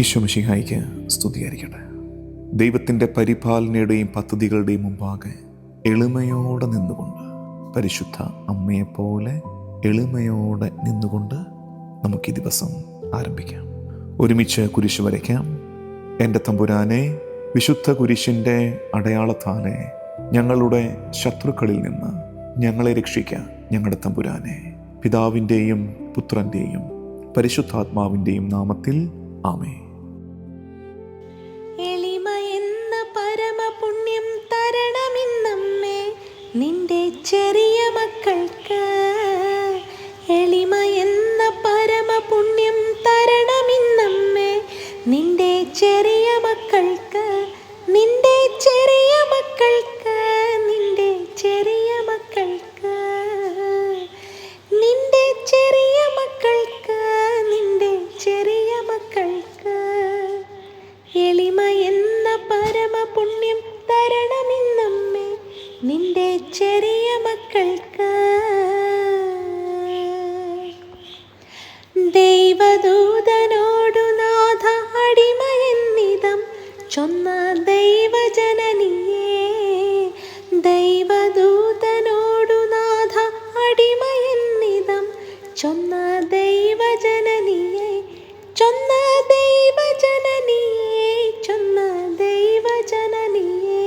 ഈശോ മിശിഹായ്ക്ക് സ്തുതിയായിരിക്കട്ടെ. ദൈവത്തിൻ്റെ പരിപാലനയുടെയും പദ്ധതികളുടെയും മുമ്പാകെ എളിമയോടെ നിന്നുകൊണ്ട്, പരിശുദ്ധ അമ്മയെപ്പോലെ എളിമയോടെ നിന്നുകൊണ്ട് നമുക്ക് ഈ ദിവസം ആരംഭിക്കാം. ഒരുമിച്ച് കുരിശ് വരയ്ക്കാം. എൻ്റെ തമ്പുരാനെ, വിശുദ്ധ കുരിശിൻ്റെ അടയാളത്താലെ ഞങ്ങളുടെ ശത്രുക്കളിൽ നിന്ന് ഞങ്ങളെ രക്ഷിക്കാം. ഞങ്ങളുടെ തമ്പുരാനെ, പിതാവിൻ്റെയും പുത്രൻ്റെയും പരിശുദ്ധാത്മാവിൻ്റെയും നാമത്തിൽ ആമേൻ. എളിമ എന്ന പരമപുണ്യം തരണമിന്നമ്മേ നിന്റെ ചെറിയ മക്കൾക്ക്. എളിമ എന്ന പരമപുണ്യം തരണമിന്നമ്മേ നിന്റെ ചെറിയ മക്കൾക്ക്. നിന്റെ ചെറിയ മക്കൾക്ക്, നിന്റെ ചെറിയ മക്കൾക്ക്, നിന്റെ ചെറിയ മക്കൾക്ക്, നിന്റെ ചെറിയ മക്കൾക്ക്. എളിമ എന്ന പരമപുണ്യം തരണമിന്നമ്മേ നിന്റെ ചെറിയ മക്കൾക്ക്. ദൈവദൂതനോടു നാഥ അടിമയെന്നിതം ചൊന്ന ദൈവജനനിയേ. ദൈവദൂതനോടു നാഥ അടിമയെന്നിതം ചൊന്ന ദൈവജനനിയേ. ചൊന്ന ദൈവജനനിയേ, ചൊന്ന ദൈവജനനിയേ,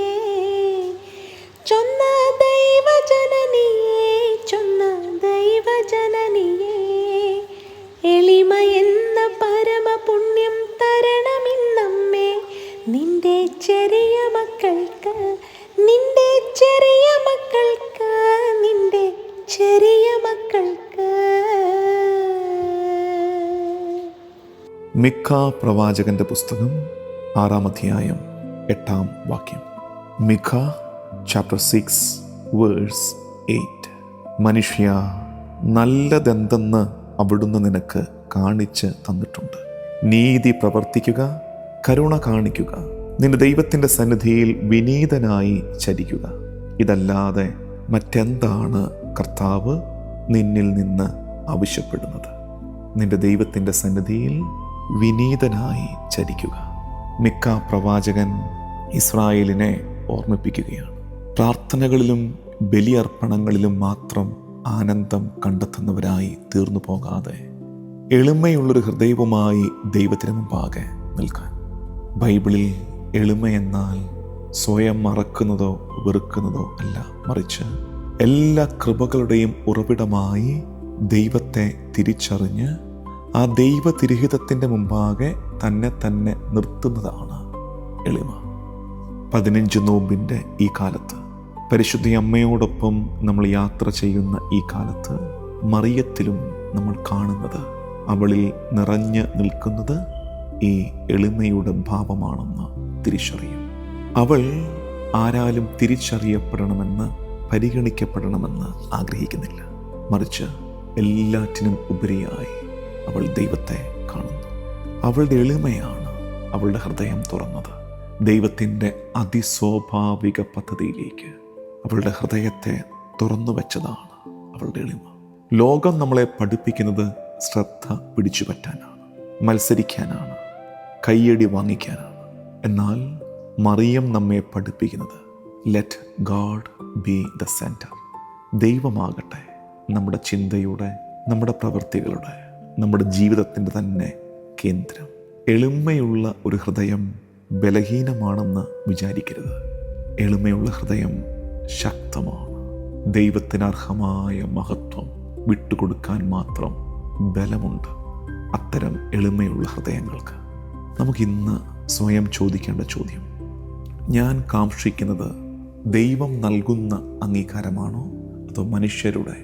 ചൊന്ന ദൈവജനനിയേ, ചൊന്ന ദൈവജനനിയേ. എളിമ എന്ന പരമപുണ്യം തരണമിന്നമ്മേ നിന്റെ ചെറിയ മക്കൾക്ക്. നിന്റെ ചെറിയ മക്കൾക്ക്, നിന്റെ ചെറിയ മക്കൾക്ക്. മിഖാ പ്രവാചകന്റെ പുസ്തകം 6-ാം അധ്യായം 8-ാം വാക്യം. മിഖാ ചാപ്റ്റർ 6 വേഴ്സ് 8. മനുഷ്യ, നല്ലതെന്തെന്ന് അവിടുന്ന് നിനക്ക് കാണിച്ച് തന്നിട്ടുണ്ട്. നീതി പ്രവർത്തിക്കുക, കരുണ കാണിക്കുക, നിന്റെ ദൈവത്തിൻ്റെ സന്നിധിയിൽ വിനീതനായി ചരിക്കുക. ഇതല്ലാതെ മറ്റെന്താണ് കർത്താവ് നിന്നിൽ നിന്ന് ആവശ്യപ്പെടുന്നത്? നിന്റെ ദൈവത്തിൻ്റെ സന്നിധിയിൽ വിനീതനായി ചരിക്കുക. മിഖാ പ്രവാചകൻ ഇസ്രായേലിനെ ഓർമ്മിപ്പിക്കുകയാണ്. പ്രാർത്ഥനകളിലും ബലിയർപ്പണങ്ങളിലും മാത്രം ആനന്ദം കണ്ടെത്തുന്നവരായി തീർന്നു പോകാതെ എളിമയുള്ളൊരു ഹൃദയവുമായി ദൈവത്തിന് മുമ്പാകെ നിൽക്കാൻ. ബൈബിളിൽ എളിമയെന്നാൽ സ്വയം മറക്കുന്നതോ വെറുക്കുന്നതോ അല്ല, മറിച്ച് എല്ലാ കൃപകളുടെയും ഉറവിടമായി ദൈവത്തെ തിരിച്ചറിഞ്ഞ് ആ ദൈവ തിരുഹിതത്തിൻ്റെ മുമ്പാകെ തന്നെ നിർത്തുന്നതാണ് എളിമ. 15 നോമ്പിൻ്റെ ഈ കാലത്ത്, പരിശുദ്ധ അമ്മയോടൊപ്പം നമ്മൾ യാത്ര ചെയ്യുന്ന ഈ കാലത്ത്, മറിയത്തിലും നമ്മൾ കാണുന്നത്, അവളിൽ നിറഞ്ഞു നിൽക്കുന്നത് ഈ എളിമയുടെ ഭാവമാണെന്ന് തിരിച്ചറിയും. അവൾ ആരാലും തിരിച്ചറിയപ്പെടണമെന്ന്, പരിഗണിക്കപ്പെടണമെന്ന് ആഗ്രഹിക്കുന്നില്ല. മറിച്ച് എല്ലാറ്റിനും ഉപരിയായി അവൾ ദൈവത്തെ കാണുന്നു. അവളുടെ എളിമയാണ് അവളുടെ ഹൃദയം തുറന്നത്. ദൈവത്തിൻ്റെ അതിസ്വാഭാവിക പദ്ധതിയിലേക്ക് അവളുടെ ഹൃദയത്തെ തുറന്നു വെച്ചതാണ് അവളുടെ എളിമ. ലോകം നമ്മളെ പഠിപ്പിക്കുന്നത് ശ്രദ്ധ പിടിച്ചു പറ്റാനാണ്, മത്സരിക്കാനാണ്, കയ്യടി വാങ്ങിക്കാനാണ്. എന്നാൽ മറിയം നമ്മെ പഠിപ്പിക്കുന്നത് let God be the centre. ദൈവമാകട്ടെ നമ്മുടെ ചിന്തയുടെ, നമ്മുടെ പ്രവൃത്തികളുടെ, നമ്മുടെ ജീവിതത്തിൻ്റെ തന്നെ കേന്ദ്രം. എളിമയുള്ള ഒരു ഹൃദയം ബലഹീനമാണെന്ന് വിചാരിക്കരുത്. എളിമയുള്ള ഹൃദയം ശക്തമാണ്. ദൈവത്തിന് അർഹമായ മഹത്വം വിട്ടുകൊടുക്കാൻ മാത്രം ബലമുണ്ട് അത്തരം എളിമയുള്ള ഹൃദയങ്ങൾക്ക്. നമുക്കിന്ന് സ്വയം ചോദിക്കേണ്ട ചോദ്യം, ഞാൻ കാക്ഷിക്കുന്നത് ദൈവം നൽകുന്ന അംഗീകാരമാണോ, അതോ മനുഷ്യരുടെ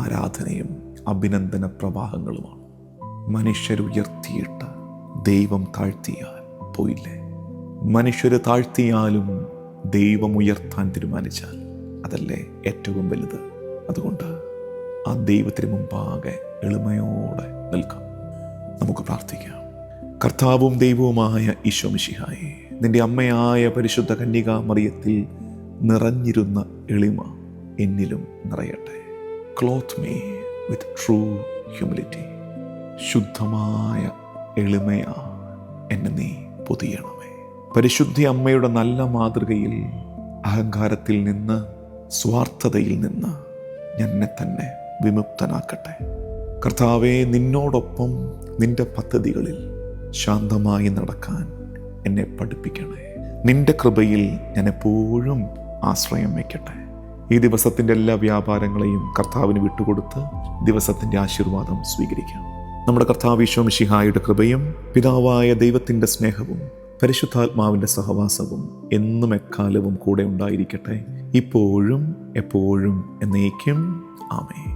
ആരാധനയും അഭിനന്ദന പ്രവാഹങ്ങളുമാണ്? മനുഷ്യരുയർത്തിയിട്ട് ദൈവം താഴ്ത്തിയാൽ പോയില്ലേ? മനുഷ്യര് താഴ്ത്തിയാലും ദൈവം ഉയർത്താൻ തീരുമാനിച്ചാൽ അതല്ലേ ഏറ്റവും വലുത്? അതുകൊണ്ട് ആ ദൈവത്തിന് മുമ്പാകെ എളിമയോടെ നിൽക്കാം. നമുക്ക് പ്രാർത്ഥിക്കാം. കർത്താവും ദൈവവുമായ ഈശോ മിശിഹായേ, നിന്റെ അമ്മയായ പരിശുദ്ധ കന്യകാ മറിയത്തിൽ നിറഞ്ഞിരുന്ന എളിമ എന്നിലും നിറയട്ടെ. Cloth me with true humility. ശുദ്ധമായ എളിമയാ എന്നെ നീ പൊതിയണമേ. പരിശുദ്ധ അമ്മയുടെ നല്ല മാതൃകയിൽ അഹങ്കാരത്തിൽ നിന്ന്, സ്വാർത്ഥതയിൽ നിന്ന് ഞാൻ എന്നെ തന്നെ വിമുക്തനാക്കട്ടെ. കർത്താവേ, നിന്നോടൊപ്പം നിന്റെ പദ്ധതികളിൽ ശാന്തമായി നടക്കാൻ എന്നെ പഠിപ്പിക്കണേ. നിന്റെ കൃപയിൽ ഞാൻ എപ്പോഴും ആശ്രയം വയ്ക്കട്ടെ. ഈ ദിവസത്തിൻ്റെ എല്ലാ വ്യാപാരങ്ങളെയും കർത്താവിന് വിട്ടുകൊടുത്ത് ദിവസത്തിൻ്റെ ആശീർവാദം സ്വീകരിക്കാം. നമ്മുടെ കർത്താവ് ഈശോ മിശിഹായുടെ കൃപയും പിതാവായ ദൈവത്തിൻ്റെ സ്നേഹവും പരിശുദ്ധാത്മാവിൻ്റെ സഹവാസവും എന്നും എക്കാലവും കൂടെ ഉണ്ടായിരിക്കട്ടെ, ഇപ്പോഴും എപ്പോഴും എന്നേക്കും. ആമേൻ.